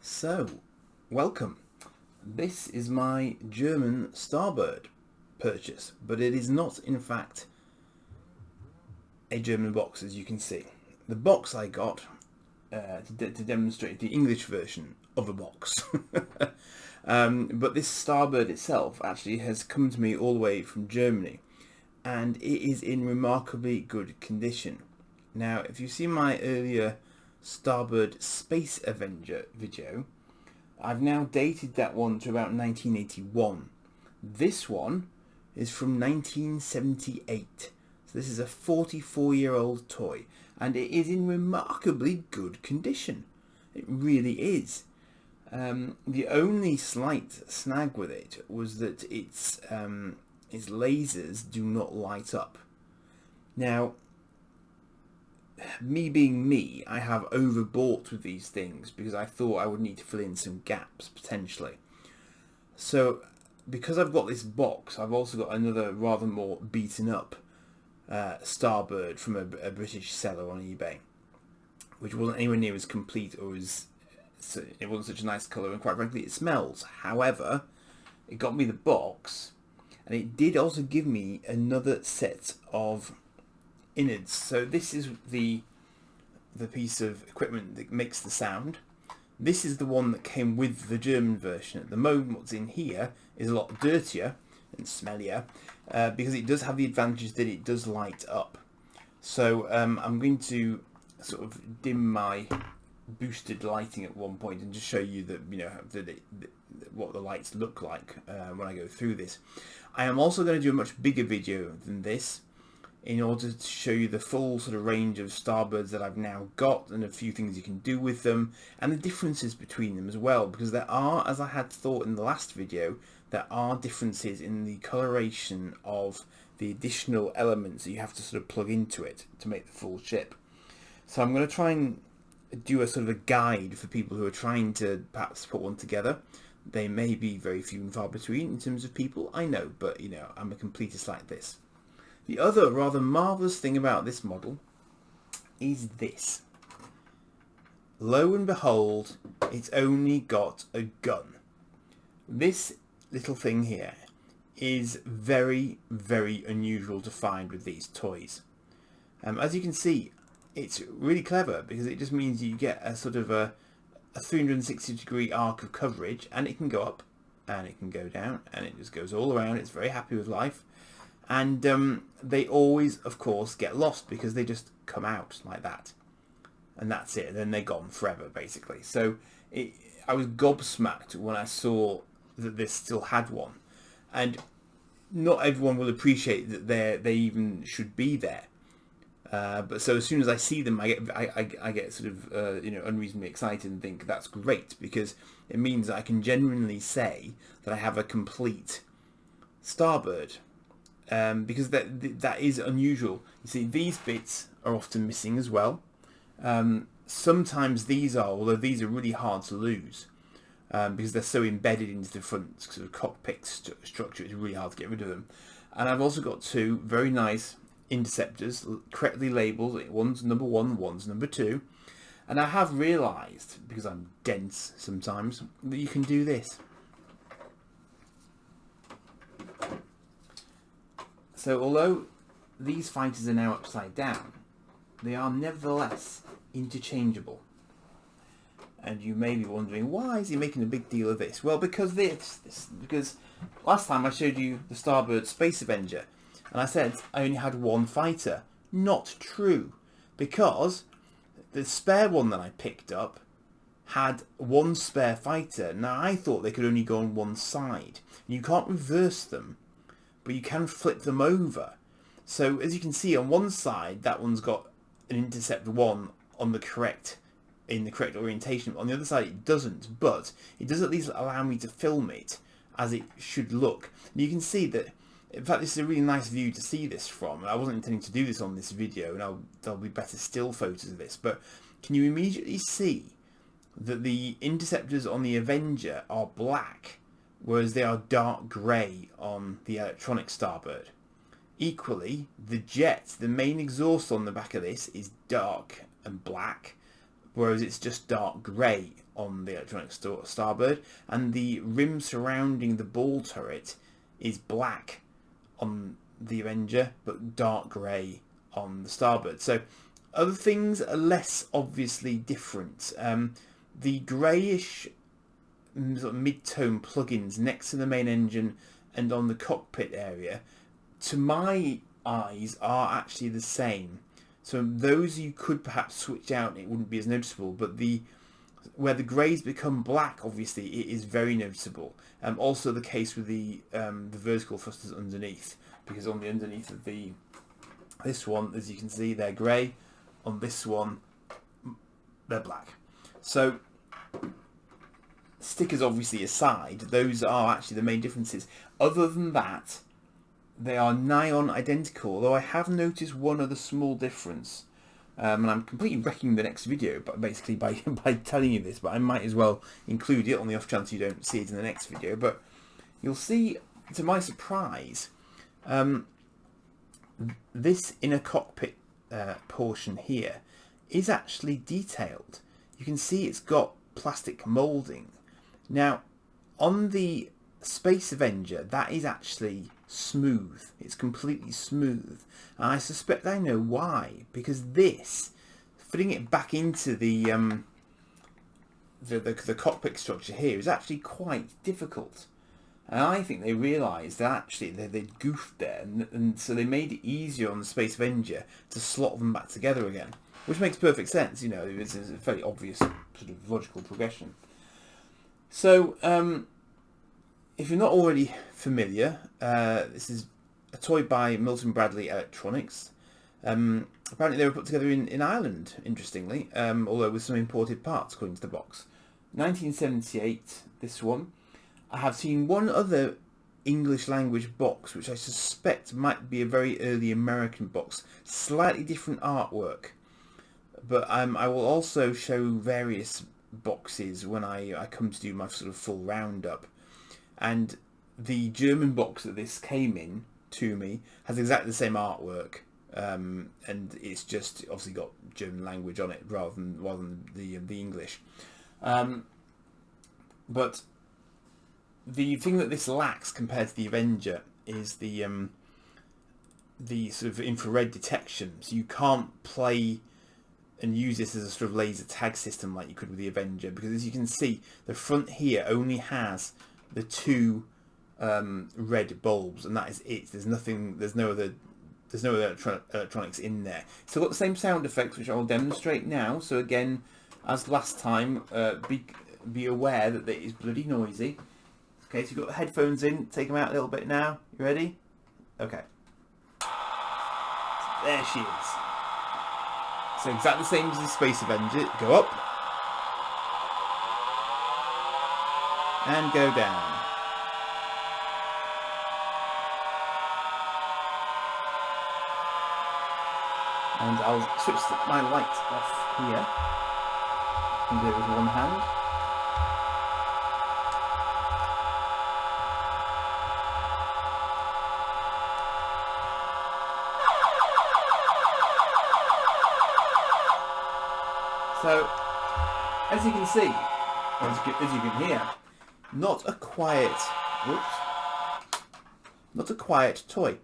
So, welcome. This is my German Starbird purchase, but it is not in fact a German box, as you can see. The box I got to demonstrate the English version of a box. But this Starbird itself actually has come to me all the way from Germany, and it is in remarkably good condition. Now, if you've seen my earlier Starbird Space Avenger video, I've now dated that one to about 1981. This one is from 1978. So this is a 44-year-old toy, and it is in remarkably good condition. It really is. The only slight snag with it was that its lasers do not light up. Now, me being me, I have overbought with these things because I thought I would need to fill in some gaps potentially. So because I've got this box, I've also got another rather more beaten up Starbird from a British seller on eBay, which wasn't anywhere near as complete or as it wasn't such a nice colour, and quite frankly it smells. However, it got me the box, and it did also give me another set of innards. So this is the piece of equipment that makes the sound. This is the one that came with the German version. At the moment, what's in here is a lot dirtier and smellier because it does have the advantage that it does light up. So I'm going to sort of dim my boosted lighting at one point and just show you that, you know, what the lights look like when I go through this. I am also going to do a much bigger video than this, in order to show you the full sort of range of Starbirds that I've now got, and a few things you can do with them, and the differences between them as well, because there are, as I had thought in the last video, there are differences in the coloration of the additional elements that you have to sort of plug into it to make the full ship. So I'm going to try and do a sort of a guide for people who are trying to perhaps put one together. They may be very few and far between in terms of people, I know, but you know, I'm a completist like this. The other rather marvellous thing about this model is this. Lo and behold, it's only got a gun. This little thing here is very, very unusual to find with these toys. As you can see, it's really clever because it just means you get a sort of a 360-degree arc of coverage, and it can go up and it can go down and it just goes all around. It's very happy with life. And they always, of course, get lost because they just come out like that. And that's it. Then they're gone forever, basically. So I was gobsmacked when I saw that this still had one. And not everyone will appreciate that they even should be there. But so as soon as I see them, I get sort of unreasonably excited and think that's great, because it means that I can genuinely say that I have a complete Starbird. Because that is unusual. You see, these bits are often missing as well. Sometimes these are, although these are really hard to lose, because they're so embedded into the front sort of cockpit structure. It's really hard to get rid of them. And I've also got two very nice interceptors, correctly labelled. One's number 1, one's number 2. And I have realised, because I'm dense sometimes, that you can do this. So although these fighters are now upside down, they are nevertheless interchangeable. And you may be wondering, why is he making a big deal of this? Well, because because last time I showed you the Starbird Space Avenger, and I said I only had one fighter. Not true, because the spare one that I picked up had one spare fighter. Now, I thought they could only go on one side. You can't reverse them, but you can flip them over. So as you can see, on one side, that one's got an intercept 1 on the correct orientation. On the other side, it doesn't, but it does at least allow me to film it as it should look. And you can see that, in fact, this is a really nice view to see this from. I wasn't intending to do this on this video, and there'll be better still photos of this, but can you immediately see that the interceptors on the Avenger are black, whereas they are dark grey on the electronic Starbird? Equally, the jet, the main exhaust on the back of this, is dark and black, whereas it's just dark grey on the electronic starboard, and the rim surrounding the ball turret is black on the Avenger but dark grey on the starboard. So other things are less obviously different. The greyish sort of mid-tone plugins next to the main engine and on the cockpit area, to my eyes, are actually the same. So those you could perhaps switch out and it wouldn't be as noticeable, but where the greys become black, obviously it is very noticeable. Also the case with the vertical thrusters underneath, because on the underneath of this one, as you can see, they're grey. On this one, they're black. So stickers obviously aside, those are actually the main differences. Other than that, they are nigh on identical, although I have noticed one other small difference. And I'm completely wrecking the next video, but basically by telling you this, but I might as well include it on the off chance you don't see it in the next video. But you'll see, to my surprise, this inner cockpit portion here is actually detailed. You can see it's got plastic moulding. Now, on the Space Avenger, that is actually smooth. It's completely smooth. And I suspect I know why. Because this, fitting it back into the cockpit structure here is actually quite difficult. And I think they realised that actually they'd goofed there, and so they made it easier on the Space Avenger to slot them back together again. Which makes perfect sense, you know, it's a very obvious sort of logical progression. So, if you're not already familiar, this is a toy by Milton Bradley Electronics. Apparently they were put together in Ireland, interestingly, although with some imported parts according to the box. 1978, this one. I have seen one other English language box, which I suspect might be a very early American box. Slightly different artwork. But I will also show various boxes when I come to do my sort of full roundup. And the German box that this came in to me has exactly the same artwork, and it's just obviously got German language on it rather than the English. But the thing that this lacks compared to the Avenger is the sort of infrared detection. So you can't play and use this as a sort of laser tag system like you could with the Avenger, because as you can see, the front here only has the two red bulbs, and that is it. There's no other electronics in there. Still got the same sound effects, which I will demonstrate now. So again, as last time, be aware that it is bloody noisy. Okay, so you've got the headphones in. Take them out a little bit now. You ready? Okay. There she is. So exactly the same as the Space Avenger. Go up. And go down. And I'll switch my light off here. And do it with one hand. So, as you can see, or as you can hear, not a quiet toy,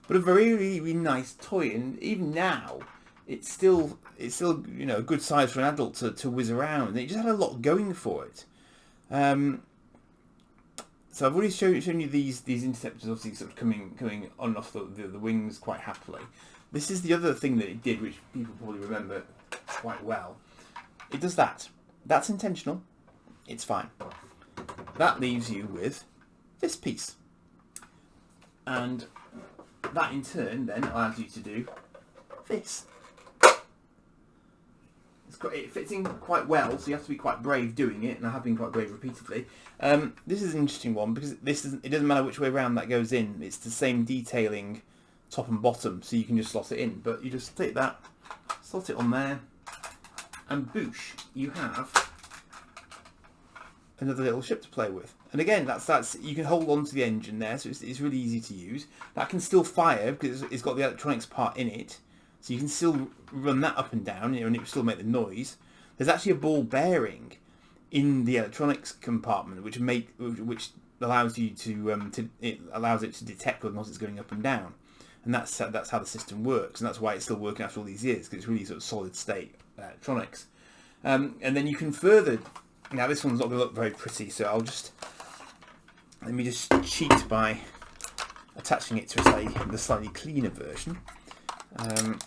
but a very, really nice toy. And even now, it's still you know, a good size for an adult to whiz around. And it just had a lot going for it. So I've already shown you these interceptors, obviously sort of coming on and off the wings quite happily. This is the other thing that it did, which people probably remember quite well. It does that. That's intentional. It's fine. That leaves you with this piece. And that in turn then allows you to do this. It fits in quite well, so you have to be quite brave doing it, and I have been quite brave repeatedly. This is an interesting one because it doesn't matter which way around that goes in. It's the same detailing top and bottom, so you can just slot it in. But you just take that, slot it on there, and boosh, you have another little ship to play with. And again, that's you can hold on to the engine there, so it's really easy to use. That can still fire because it's got the electronics part in it, so you can still run that up and down, and it will still make the noise. There's actually a ball bearing in the electronics compartment, which allows you to it allows it to detect whether or not it's going up and down, and that's how the system works, and that's why it's still working after all these years, because it's really sort of solid state electronics. And then you can further. Now this one's not going to look very pretty, so let me just cheat by attaching it to the slightly cleaner version. And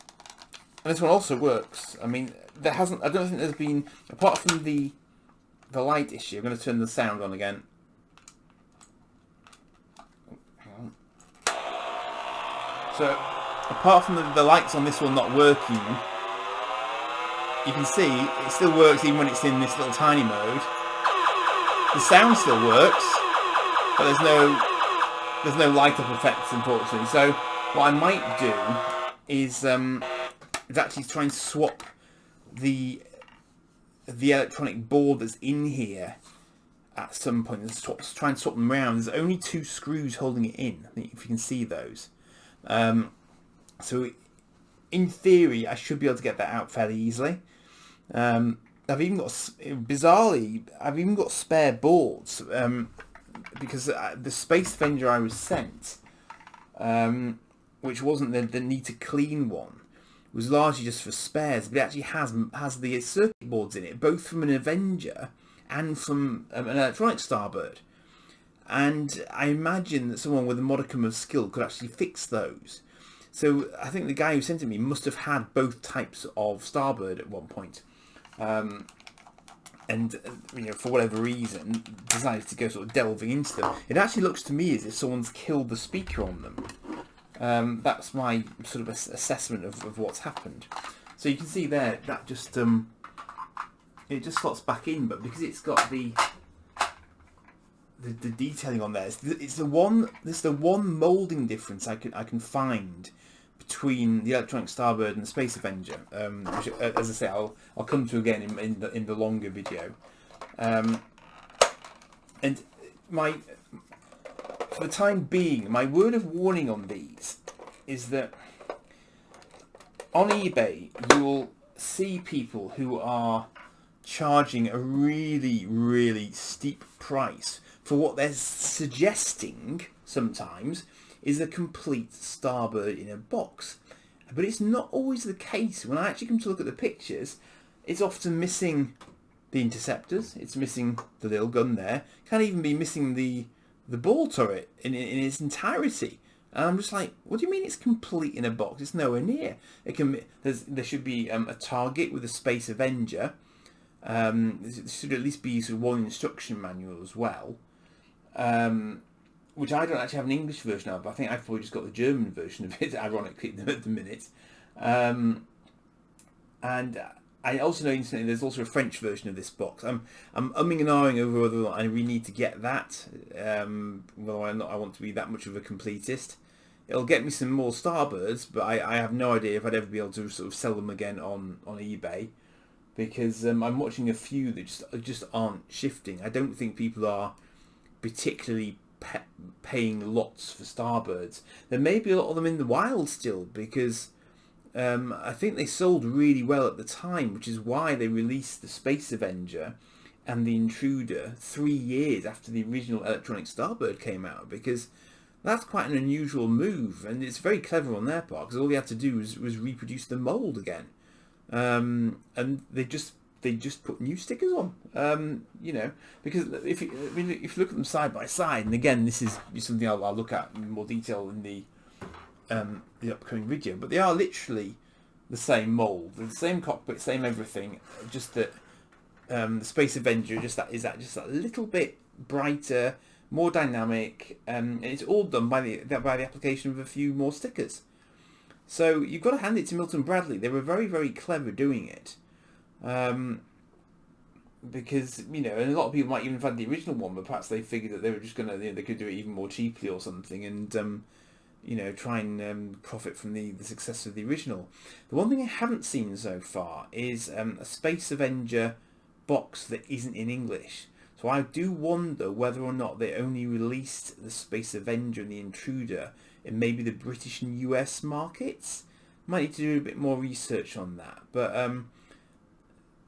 this one also works. I mean, I don't think there's been, apart from the light issue. I'm going to turn the sound on again. So, apart from the lights on this one not working, you can see it still works even when it's in this little tiny mode. The sound still works, but there's no light up effects, unfortunately. So what I might do is actually try and swap the electronic board that's in here at some point. Try and swap them around. There's only 2 screws holding it in. I think if you can see those. So in theory, I should be able to get that out fairly easily. I've even got, bizarrely, spare boards, because the Space Avenger I was sent, which wasn't the need to clean one, was largely just for spares, but it actually has the circuit boards in it, both from an Avenger and from an electronic Starbird. And I imagine that someone with a modicum of skill could actually fix those. So I think the guy who sent it me must have had both types of Starbird at one point. And for whatever reason, decided to go sort of delving into them. It actually looks to me as if someone's killed the speaker on them. That's my sort of assessment of what's happened. So you can see there that just it just slots back in, but because it's got the detailing on there, it's the one moulding difference I can find between the Electronic Starbird and the Space Avenger, which, as I say, I'll come to again in the longer video. And for the time being, my word of warning on these is that on eBay you'll see people who are charging a really, really steep price for what they're suggesting sometimes is a complete Starbird in a box. But it's not always the case. When I actually come to look at the pictures, it's often missing the interceptors, it's missing the little gun there, can't even be missing the ball turret in its entirety. And I'm just like, what do you mean it's complete in a box? It's nowhere near. There should be a target with a Space Avenger. There should at least be sort of one instruction manual as well. Which I don't actually have an English version of, but I think I've probably just got the German version of it, ironically, at the minute. And I also know incidentally there's also a French version of this box. I'm umming and ahhing over whether I really need to get that, whether I want to be that much of a completist. It'll get me some more Starbirds, but I have no idea if I'd ever be able to sort of sell them again on eBay, because I'm watching a few that just aren't shifting. I don't think people are particularly paying lots for Starbirds. There may be a lot of them in the wild still, because I think they sold really well at the time, which is why they released the Space Avenger and the Intruder 3 years after the original Electronic Starbird came out, because that's quite an unusual move, and it's very clever on their part, because all they had to do was reproduce the mould again, and they just put new stickers on, because if you look at them side by side, and again this is something I'll look at in more detail in the upcoming video, but they are literally the same mould, the same cockpit, same everything, just that the Space Avenger is that little bit brighter, more dynamic, and it's all done by the application of a few more stickers. So you've got to hand it to Milton Bradley. They were very, very clever doing it. Because and a lot of people might even have had the original one, but perhaps they figured that they were just gonna they could do it even more cheaply or something, and try and profit from the success of the original. The one thing I haven't seen so far is a Space Avenger box that isn't in English. So I do wonder whether or not they only released the Space Avenger and the Intruder in maybe the British and US markets. Might need to do a bit more research on that, but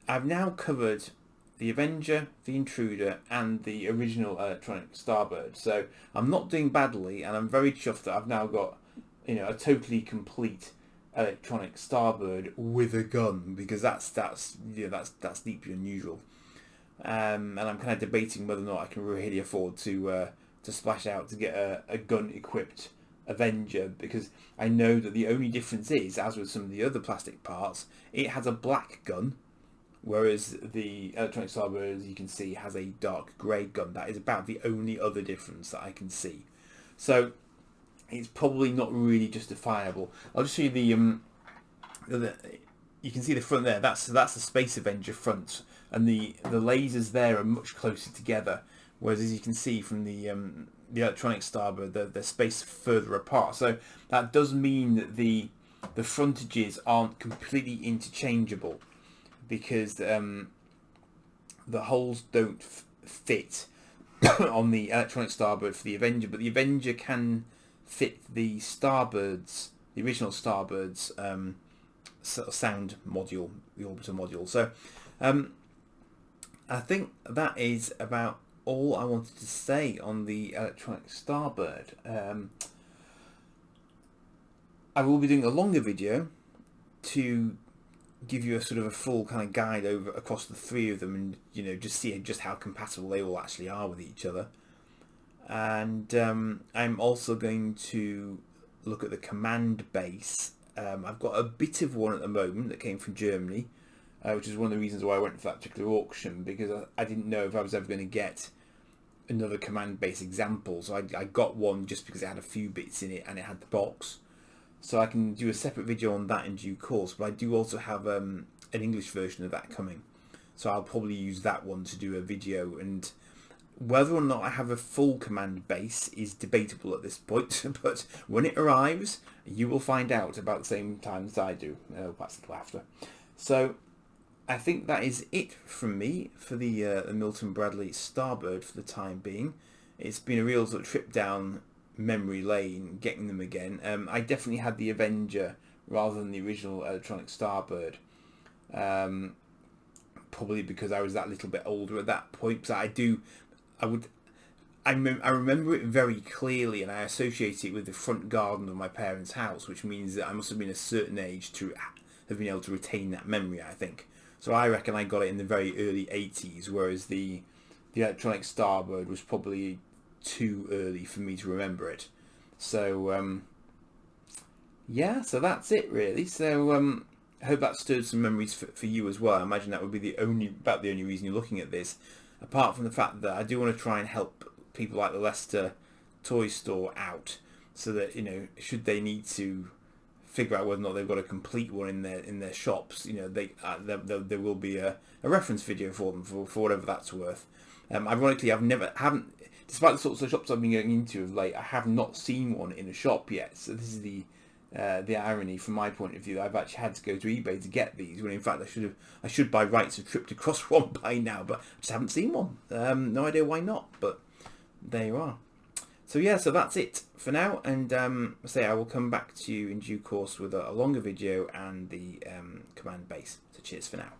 I've now covered the Avenger, the Intruder, and the original electronic Starbird. So I'm not doing badly, and I'm very chuffed that I've now got, you know, a totally complete electronic Starbird with a gun, because that's deeply unusual. And I'm kind of debating whether or not I can really afford to splash out to get a gun equipped Avenger, because I know that the only difference is, as with some of the other plastic parts, it has a black gun, whereas the electronic Starbird, as you can see, has a dark grey gun. That is about the only other difference that I can see. So it's probably not really justifiable. I'll just show you the you can see the front there. That's the Space Avenger front, and the lasers there are much closer together. Whereas, as you can see from the electronic Starbird, they're spaced further apart. So that does mean that the frontages aren't completely interchangeable, because the holes don't fit on the electronic Starbird for the Avenger, but the Avenger can fit the Starbird's, the original Starbird's sound module, the orbiter module. So I think that is about all I wanted to say on the electronic Starbird. I will be doing a longer video to give you a sort of a full kind of guide over across the three of them, and, you know, just see just how compatible they all actually are with each other. And I'm also going to look at the command base. I've got a bit of one at the moment that came from Germany, which is one of the reasons why I went for that particular auction, because I didn't know if I was ever going to get another command base example. So I got one just because it had a few bits in it and it had the box. So I can do a separate video on that in due course, but I do also have an English version of that coming. So I'll probably use that one to do a video, and whether or not I have a full command base is debatable at this point, but when it arrives, you will find out about the same time as I do. Perhaps a little after. So I think that is it from me for the Milton Bradley Starbird for the time being. It's been a real sort of trip down memory lane getting them again. I definitely had the Avenger rather than the original electronic Starbird. Probably because I was that little bit older at that point. So I remember it very clearly, and I associate it with the front garden of my parents' house, which means that I must have been a certain age to have been able to retain that memory, I think. So I reckon I got it in the very early 80s, whereas the electronic Starbird was probably too early for me to remember it. So yeah, so that's it really. So I hope that stirred some memories for you as well. I imagine that would be about the only reason you're looking at this, apart from the fact that I do want to try and help people like the Leicester toy store out, so that, you know, should they need to figure out whether or not they've got a complete one in their shops, you know, there will be a reference video for them for whatever that's worth. Ironically, haven't despite the sorts of shops I've been going into of late, I have not seen one in a shop yet. So this is the irony from my point of view. I've actually had to go to eBay to get these, when in fact I should by rights have tripped across one by now, but I just haven't seen one. No idea why not, but there you are. So yeah, so that's it for now, and I will come back to you in due course with a longer video and the command base. So cheers for now.